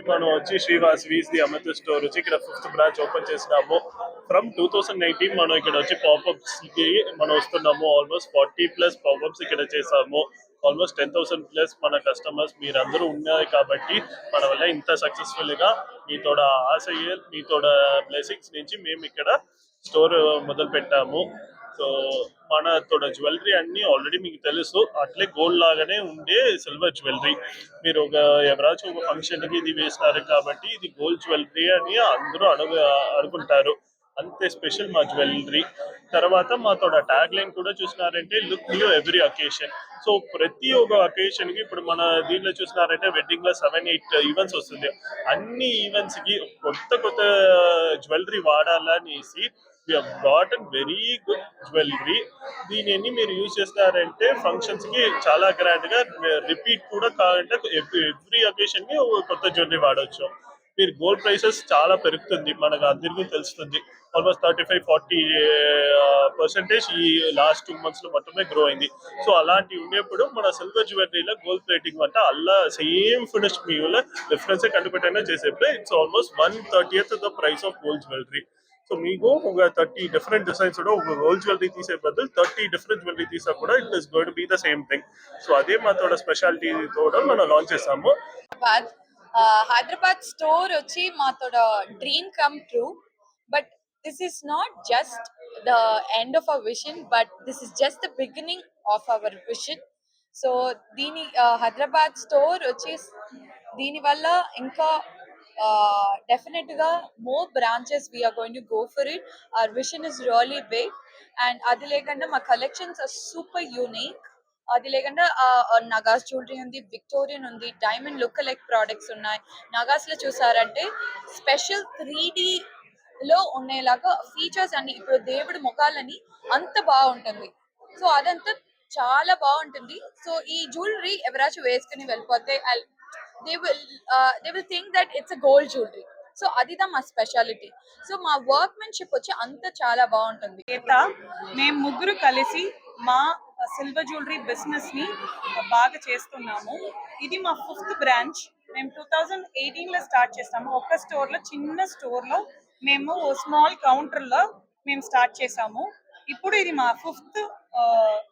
మనం వచ్చి శ్రీవాసవిస్ the Amrutha store వచ్చి ఇక్కడ 5th బ్రాంచ్ ఓపెన్ చేసినాము. ఫ్రమ్ 2019 మనం ఇక్కడ వచ్చి పాపప్స్ కి మనం వస్తున్నాము. ఆల్మోస్ట్ 40+ పాపప్స్ ఇక్కడ చేసాము. ఆల్మోస్ట్ 10,000+ మన కస్టమర్స్ మీరందరూ ఉన్నారు కాబట్టి మన వల్ల ఇంత సక్సెస్ఫుల్ గా మీతోడ ఆశయ మీతోడ బ్లెస్సింగ్స్ నుంచి మేము ఇక్కడ స్టోర్ మొదలు పెట్టాము. సో మన తోడ జ్యువెలరీ అన్ని ఆల్రెడీ మీకు తెలుసు, అట్లే గోల్డ్ లాగానే ఉండే సిల్వర్ జ్యువెలరీ. మీరు ఎవరాச்சுం ఒక ఫంక్షన్ కి ఇది వేసినారు కాబట్టి ఇది గోల్డ్ జ్యువెలరీ అని అందరూ అనుకుంటారు. అంతే స్పెషల్ మా జ్యువెలరీ. తర్వాత మాతో ట్యాగ్ లైన్ కూడా చూసినారంటే look new every occasion. So ప్రతి ఒక్క అకేషన్ కి ఇప్పుడు మన దీంట్లో చూసినారంటే వెడ్డింగ్ లో 7-8 ఈవెంట్స్ వస్తుంది. అన్ని ఈవెంట్స్ కి కొత్త కొత్త జ్యువెలరీ వాడాలనేసి we have gotten very good jewellery. దీనిని మీరు యూజ్ చేస్తారంటే ఫంక్షన్స్ కి చాలా గ్రాండ్ గా రిపీట్ కూడా కావాలంటే ఎవ్రీ అకేషన్ కి ఒక కొత్త జ్యువెలరీ వాడవచ్చు. మీరు గోల్డ్ ప్రైసెస్ చాలా పెరుగుతుంది, మనకు అందరికీ తెలుస్తుంది. ఆల్మోస్ట్ 35-40% ఈ లాస్ట్ 2 months లో మాత్రమే గ్రో అయింది. సో అలాంటి ఉండేప్పుడు మన సిల్వర్ జ్యువెలరీలో గోల్డ్ ప్లేటింగ్ అంటే అల్లా సేమ్ ఫినిష్ మీలో డిఫరెన్స్ కనిపెట్టైనా చేసేప్పుడు it's almost 1/30th the price of gold jewellery. So మీకు ఒక 30 డిఫరెంట్ డిజైన్స్ కూడా ఒక గోల్డ్ జ్యువెలరీ తీసే బదులు 30 డిఫరెంట్ జ్యువెలరీ తీసా కూడా it is going to be the same thing. So అదే మా తోడ స్పెషాలిటీ తోడ మనం లాంచ్ చేసాము. Hyderabad store వచ్చి మాతోడ dream come true. But this is not just the end of our vision, but this is just the beginning of our vision. So దీని Hyderabad store వచ్చి దీని వల్ల ఇంకా డెఫినెట్ గా more branches we are going to go for it. Our vision is really big. And అది లేకుండా మా collections are super unique. అది లేకుండా నగాస్ జ్యువెలరీ ఉంది, విక్టోరియన్ ఉంది, డైమండ్ లుక్ లైక్ ప్రోడక్ట్స్ ఉన్నాయి. నగాస్ లో చూసారంటే స్పెషల్ 3D లో ఉండేలాగా ఫీచర్స్ అన్ని, ఇప్పుడు దేవుడి ముఖాలని అంత బాగుంటుంది. సో అదంతా చాలా బాగుంటుంది. సో ఈ జ్యువెలరీ ఎవరాச்சுం వేసుకుని వెళ్ళిపోతే they will think that it's a gold jewellery. So అదిదా మా స్పెషాలిటీ. సో మా వర్క్మెన్షిప్ వచ్చి అంత చాలా బాగుంటుంది. మేము ముగ్గురు కలిసి మా సిల్వర్ జ్యువెలరీ బిజినెస్ ని బాగా చేస్తున్నాము. ఇది మా 5th బ్రాంచ్. మేము 2018 లో స్టార్ట్ చేస్తాము. ఒక స్టోర్ లో, చిన్న స్టోర్ లో మేము స్మాల్ కౌంటర్ లో మేము స్టార్ట్ చేసాము. ఇప్పుడు ఇది మా 5th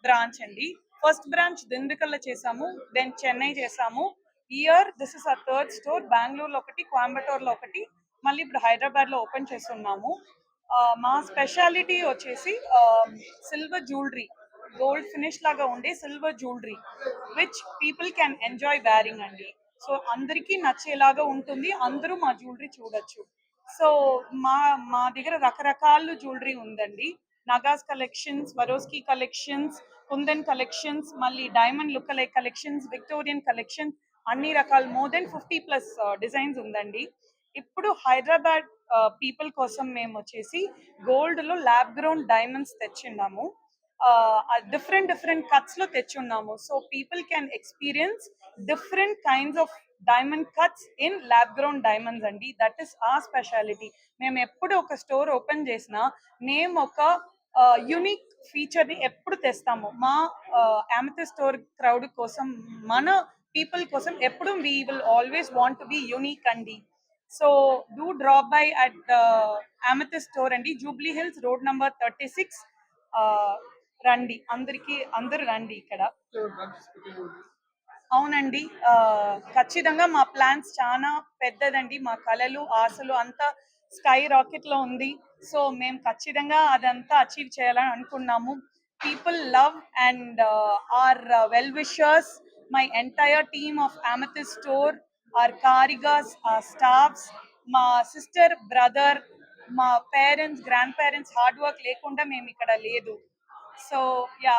బ్రాంచ్ అండి. ఫస్ట్ బ్రాంచ్ దిండికల్లో చేసాము, దెన్ చెన్నై చేసాము. This is our 3rd store. బెంగళూరులో ఒకటి, కోయంబత్తూర్లో ఒకటి, మళ్ళీ ఇప్పుడు హైదరాబాద్ లో ఓపెన్ చేస్తున్నాము. మా స్పెషాలిటీ వచ్చేసి సిల్వర్ జ్యువెలరీ, గోల్డ్ ఫినిష్ లాగా ఉండే silver jewellery which people can enjoy wearing అండి. సో అందరికీ నచ్చేలాగా ఉంటుంది, అందరూ మా జ్యువెలరీ చూడొచ్చు. సో మా మా దగ్గర రకరకాల జ్యువెలరీ ఉందండి. నగాస్ కలెక్షన్స్, వరోస్కి కలెక్షన్స్, కుందన్ కలెక్షన్స్, మళ్ళీ diamond look like collections, Victorian collection, అన్ని రకాల మోర్ దెన్ 50+ డిజైన్స్ ఉందండి. ఇప్పుడు హైదరాబాద్ పీపుల్ కోసం మేము వచ్చేసి గోల్డ్ లో ల్యాబ్ గ్రౌండ్ డైమండ్స్ తెచ్చున్నాము. డిఫరెంట్ కట్స్ లో తెచ్చున్నాము. So people can experience different kinds of diamond cuts in lab grown diamonds అండి. That is a speciality. మేము ఎప్పుడు ఒక స్టోర్ ఓపెన్ చేసినా మేము ఒక యూనిక్ ఫీచర్ ని ఎప్పుడు తెస్తాము. మా అమెథిస్ట్ స్టోర్ క్రౌడ్ కోసం, మన పీపుల్ కోసం ఎప్పుడు we will always want to be unique అండి. So do drop by at Amethyst store అండి, జూబ్లీ హిల్స్, రోడ్ నంబర్ 36. రండి, అందరూ రండి ఇక్కడ. అవునండి, ఖచ్చితంగా మా ప్లాన్స్ చాలా పెద్దదండి. మా కళలు, ఆశలు అంతా స్కై రాకెట్ లో ఉంది. సో మేము ఖచ్చితంగా అదంతా అచీవ్ చేయాలని అనుకున్నాము. People love and our well wishers, my entire team of Amethyst store, our కారిగాస్, ఆర్ స్టాఫ్స్, మా సిస్టర్, బ్రదర్, మా parents, grand parents hard work లేకుండా మేము ఇక్కడ లేదు. So yeah,